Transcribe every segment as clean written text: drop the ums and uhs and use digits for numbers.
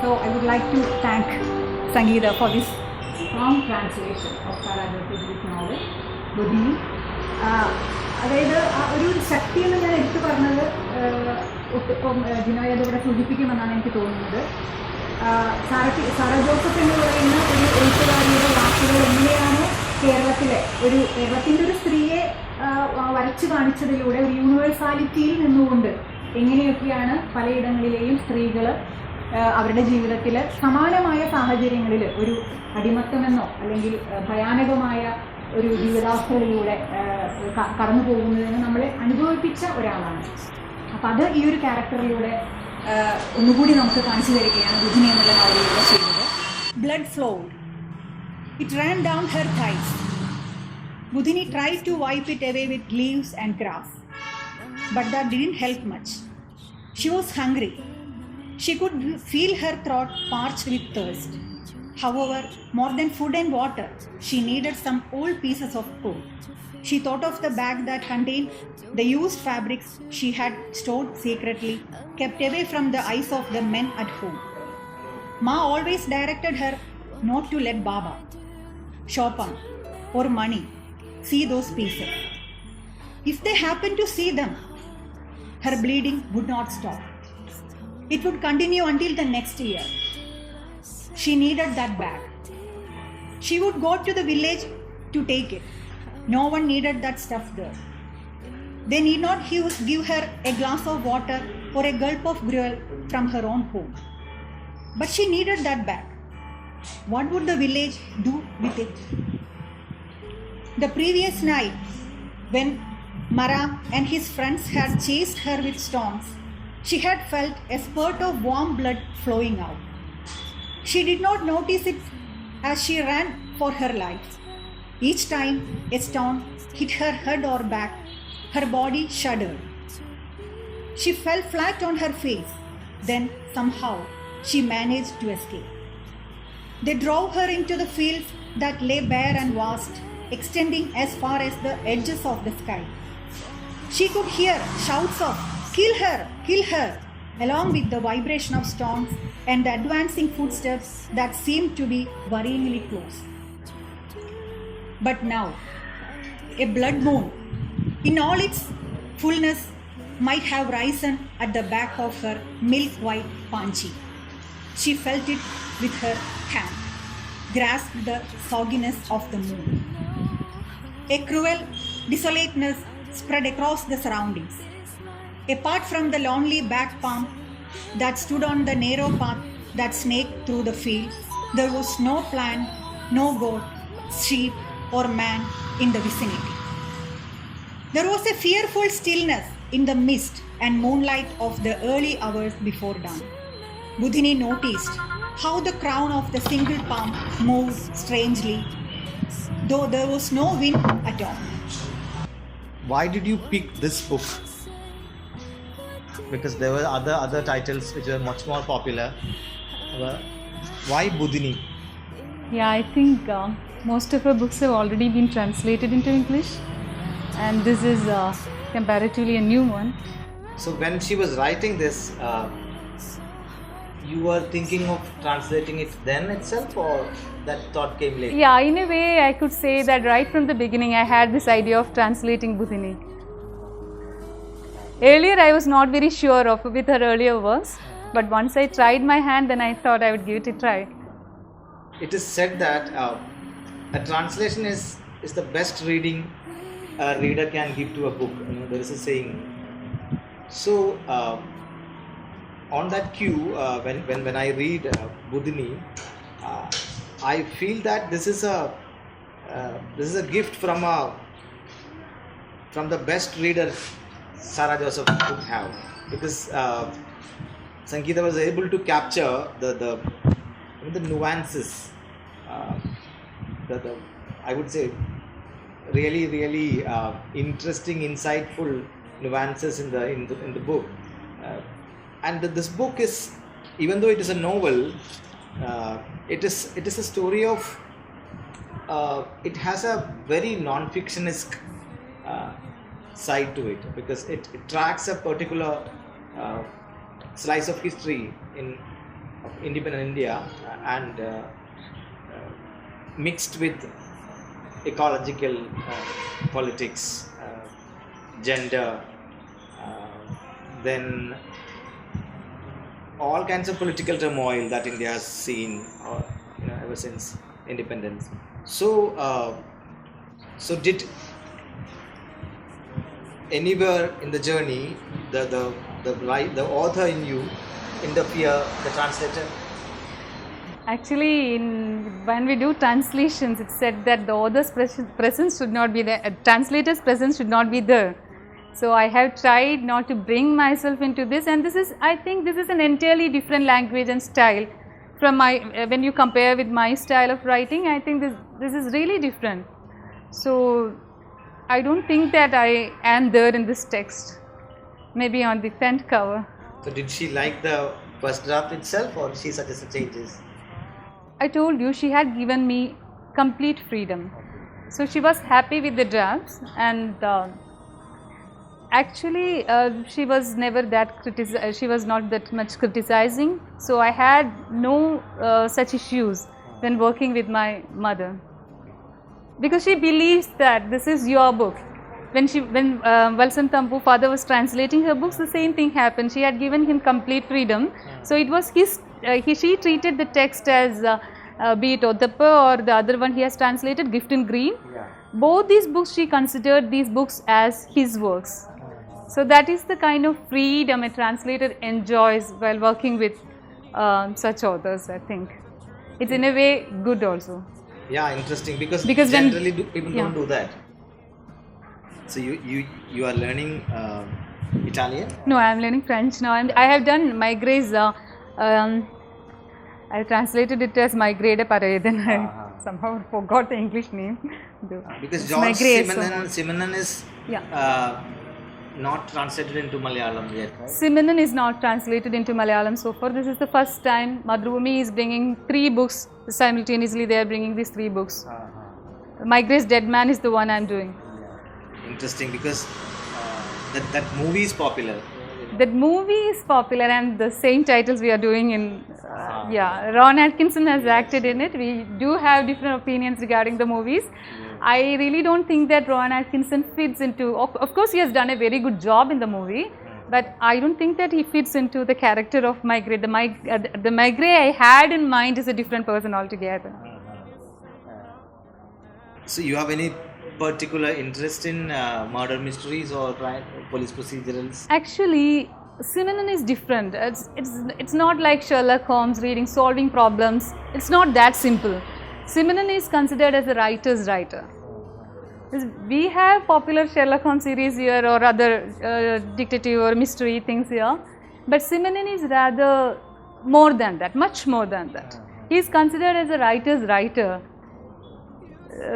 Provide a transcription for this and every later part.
So I would like to thank Sangeeta for this strong translation of Sara Joseph's novel, Budhini. അതായത് ആ ഒരു ശക്തി എന്ന് ഞാൻ എടുത്തു പറഞ്ഞത് ഇപ്പം ജിനോയ് അതിവിടെ സൂചിപ്പിക്കുമെന്നാണ് എനിക്ക് തോന്നുന്നത്. സാറ ജോസഫ് എന്ന് പറയുന്ന ഒരു എഴുത്തുകാരിയുടെ വാക്കുകൾ എങ്ങനെയാണോ കേരളത്തിൻ്റെ ഒരു സ്ത്രീയെ വരച്ചു കാണിച്ചതിലൂടെ ഒരു യൂണിവേഴ്സാലിറ്റിയിൽ നിന്നുകൊണ്ട് എങ്ങനെയൊക്കെയാണ് പലയിടങ്ങളിലെയും സ്ത്രീകൾ അവരുടെ ജീവിതത്തിൽ സമാനമായ സാഹചര്യങ്ങളിൽ ഒരു അടിമത്തമെന്നോ അല്ലെങ്കിൽ ഭയാനകമായ ഒരു ജീവിതാവസ്ഥകളിലൂടെ കടന്നു പോകുന്നതിന് നമ്മളെ അനുഭവിപ്പിച്ച ഒരാളാണ്. അപ്പം അത് ഈ ഒരു ക്യാരക്ടറിലൂടെ ഒന്നുകൂടി നമുക്ക് കാണിച്ചു തരികയാണ് ബുധിനി എന്നുള്ള നോവലിലൂടെ ചെയ്യുന്നത്. Blood flowed. It ran down her thighs. Budhini tried to wipe it away with leaves and grass, but that didn't help much. She was hungry. She could feel her throat parched with thirst. However, more than food and water, she needed some old pieces of coal. She thought of the bag that contained the used fabrics she had stored secretly, kept away from the eyes of the men at home. Ma always directed her not to let Baba, Chopin, or money see those pieces. If they happened to see them, her bleeding would not stop. It would continue until the next year. She needed that bag. She would go to the village to take it. No one needed that stuff there. They need not give her a glass of water or a gulp of gruel from her own home. But she needed that bag. What would the village do with it? The previous night, when Mara and his friends had chased her with stones, she had felt a spurt of warm blood flowing out. She did not notice it as she ran for her life. Each time a stone hit her head or back, her body shuddered. She fell flat on her face. Then, somehow, she managed to escape. They drove her into the fields that lay bare and vast, extending as far as the edges of the sky. She could hear shouts of, "Kill her! Kill her!" along with the vibration of stones and the advancing footsteps that seemed to be worryingly close. But now, a blood moon, in all its fullness, might have risen at the back of her milk-white panchi. She felt it with her hand, grasped the sogginess of the moon. A cruel desolateness spread across the surroundings. Apart from the lonely back palm that stood on the narrow path that snaked through the field, there was no plant, no goat, sheep, or man in the vicinity. There was a fearful stillness in the mist and moonlight of the early hours before dawn. Budhini noticed how the crown of the single palm moved strangely, though there was no wind at all. Why did you pick this book? Because there were other titles which were much more popular. Why Budhini? Yeah, I think most of her books have already been translated into English, and this is comparatively a new one. So when she was writing this, you were thinking of translating it then itself, or that thought came later? Yeah, in a way I could say that right from the beginning I had this idea of translating Budhini. Earlier I was not very sure of with her earlier works, but once I tried my hand, then I thought I would give it a try. It is said that a translation is the best reading a reader can give to a book. There is a saying. So on that cue, when I read Budhini, I feel that this is a gift from the best reader Sara Joseph could have, because Sangeeta was able to capture the nuances, I would say really interesting, insightful nuances in the book. And this book is, even though it is a novel, it is a story of. It has a very non-fictionist side to it, because it tracks a particular slice of history of independent India and mixed with ecological politics, gender, then all kinds of political turmoil that India has seen ever since independence. So did anywhere in the journey the author in you interfere the translator? Actually, when we do translations, it's said that the author's presence should not be there, translator's presence should not be there. So I have tried not to bring myself into this, and I think this is an entirely different language and style from when you compare with my style of writing. I think this is really different. So I don't think that I am there in this text, maybe on the front cover. So did she like the first draft itself, or she suggested changes? I told you she had given me complete freedom. So she was happy with the drafts, and actually she was never that she was not that much criticizing. So I had no such issues when working with my mother, because she believes that this is your book. When Valsant Tampu father was translating her books, the same thing happened. She had given him complete freedom. So it was she treated the text as be it Ottappa or the other one he has translated, Gift in Green. Yeah. Both these books, she considered these books as his works. So that is the kind of freedom a translator enjoys while working with such authors, I think. It's in a way good also. Yeah, interesting, because generally people don't do that. So you are learning Italian? No, I am learning French now. I have done Maigret's. I translated it as Maigret de Paris. Then I somehow forgot the English name. Because It's George Maigret, Simenon is not translated into Malayalam yet, right? Simenon is not translated into Malayalam so far. This is the first time Madhubhumi is bringing 3 books simultaneously. They are bringing these 3 books. Maigret's Dead Man is the one I am doing. Interesting, because that movie is popular. That movie is popular, and the same titles we are doing in. Ron Atkinson has acted in it. We do have different opinions regarding the movies. I really don't think that Ron Atkinson fits into. Of course, he has done a very good job in the movie, but I don't think that he fits into the character of Maigret. The Maigret I had in mind is a different person altogether. So you have any particular interest in murder mysteries or police procedurals? Actually, Simenon is different. It's not like Sherlock Holmes solving problems. It's not that simple. Simenon is considered as a writer's writer. We have popular Sherlock Holmes series here or other detective or mystery things here, but Simenon is rather more than that, much more than that. He is considered as a writer's writer.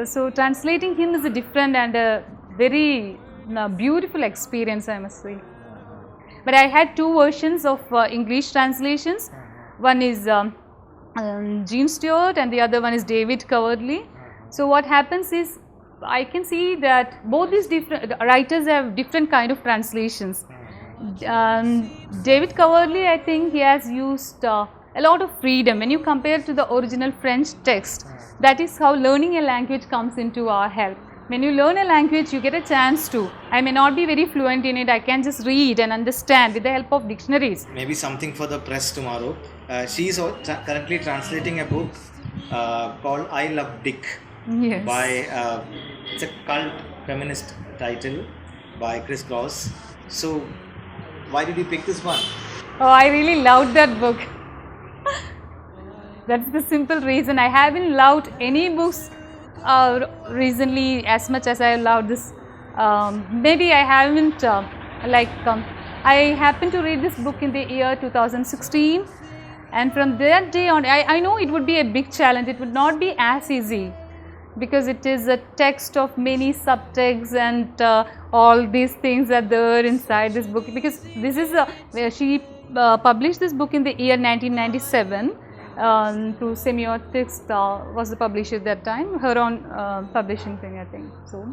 So translating him is a different and a very beautiful experience, I must say. But I had 2 versions of English translations. One is Jean Stewart and the other one is David Cowardley. So what happens is, I can see that both these different writers have different kind of translations. David Cowardley, I think he has used a lot of freedom when you compare to the original French text. That is how learning a language comes into our help. When you learn a language, you get a chance to. I may not be very fluent in it. I can just read and understand with the help of dictionaries. Maybe something for the press tomorrow. She is currently translating a book called I Love Dick. Yes. By it's a cult feminist title by Chris Cross. So why did you pick this one? Oh, I really loved that book. That's the simple reason. I haven't loved any books recently as much as I loved this. Maybe I haven't I happened to read this book in the year 2016, and from that day on, I know it would be a big challenge. It would not be as easy, because it is a text of many subtexts and all these things are there inside this book. Because this is she published this book in the year 1997. Through Semiotics was the publisher at that time, her own publishing thing, I think. So,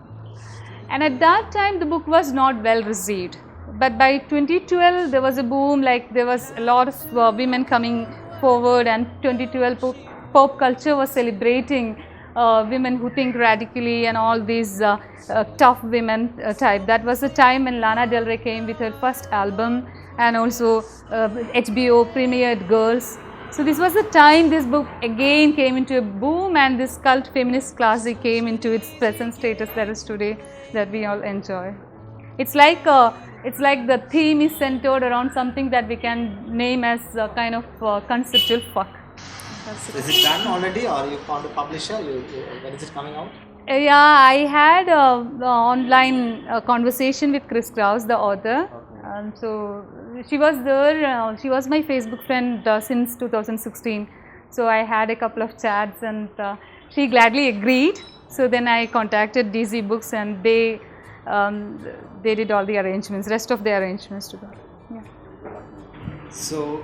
and at that time the book was not well received. But by 2012 there was a boom. Like there was a lot of women coming forward, and 2012 pop culture was celebrating women who think radically and all these tough women type. That was the time when Lana Del Rey came with her first album, and also HBO premiered Girls. So this was the time this book again came into a boom, and this cult feminist classic came into its present status that is today, that we all enjoy. It's like the theme is centered around something that we can name as a kind of conceptual fuck. That's it. Is it done already, or you found a publisher? When is it coming out? Yeah, I had an online conversation with Chris Kraus, the author. So she was there, she was my Facebook friend since 2016. So I had a couple of chats, and she gladly agreed. So then I contacted DZ Books, and they did all the arrangements, rest of the arrangements to go. Yeah. So,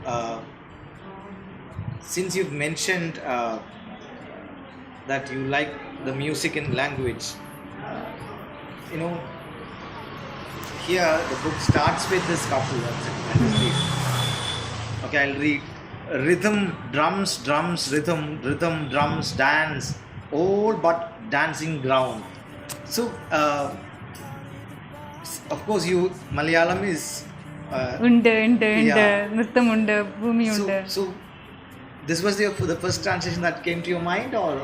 since you've mentioned that you like the music and language, you know, here the book starts with this couple. I'll just read. Okay, I'll read. Rhythm, drums, drums, rhythm, rhythm, drums, dance, all but dancing ground. So, of course, Malayalam is. Nrittam undu, bhumi undu. So, this was the first translation that came to your mind, or?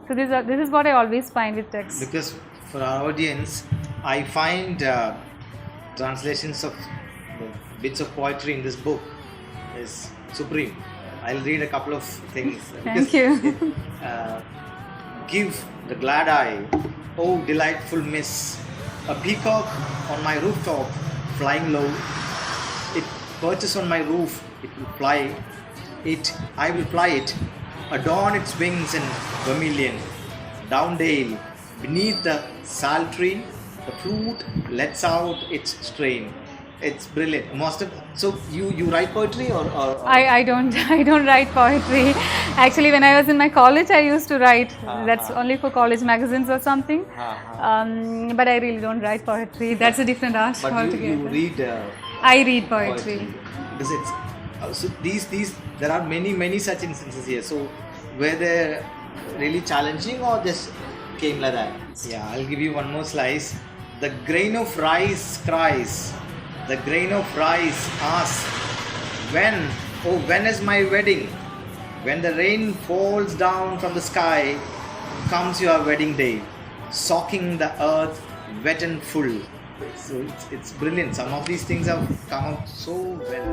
So this is what I always find with text. Because for our audience, I find translations of the bits of poetry in this book is supreme. I'll read a couple of things. Thank you. Give the glad eye, oh delightful miss, a peacock on my rooftop, flying low. It perches on my roof, it will fly. I will fly it, adorn its wings in vermilion. Down dale, beneath the sal tree, the flute lets out its strain. It's brilliant. So you write poetry, or? I don't write poetry. Actually, when I was in my college, I used to write. That's only for college magazines or something. But I really don't write poetry. That's a different art altogether. You read. I read poetry. Because it's so these there are many such instances here. So were they really challenging, or just came like that? Yeah, I'll give you one more slice. The grain of rice cries. The grain of rice asks, when is my wedding? When the rain falls down from the sky, comes your wedding day, soaking the earth wet and full. So it's brilliant. Some of these things have come out so well.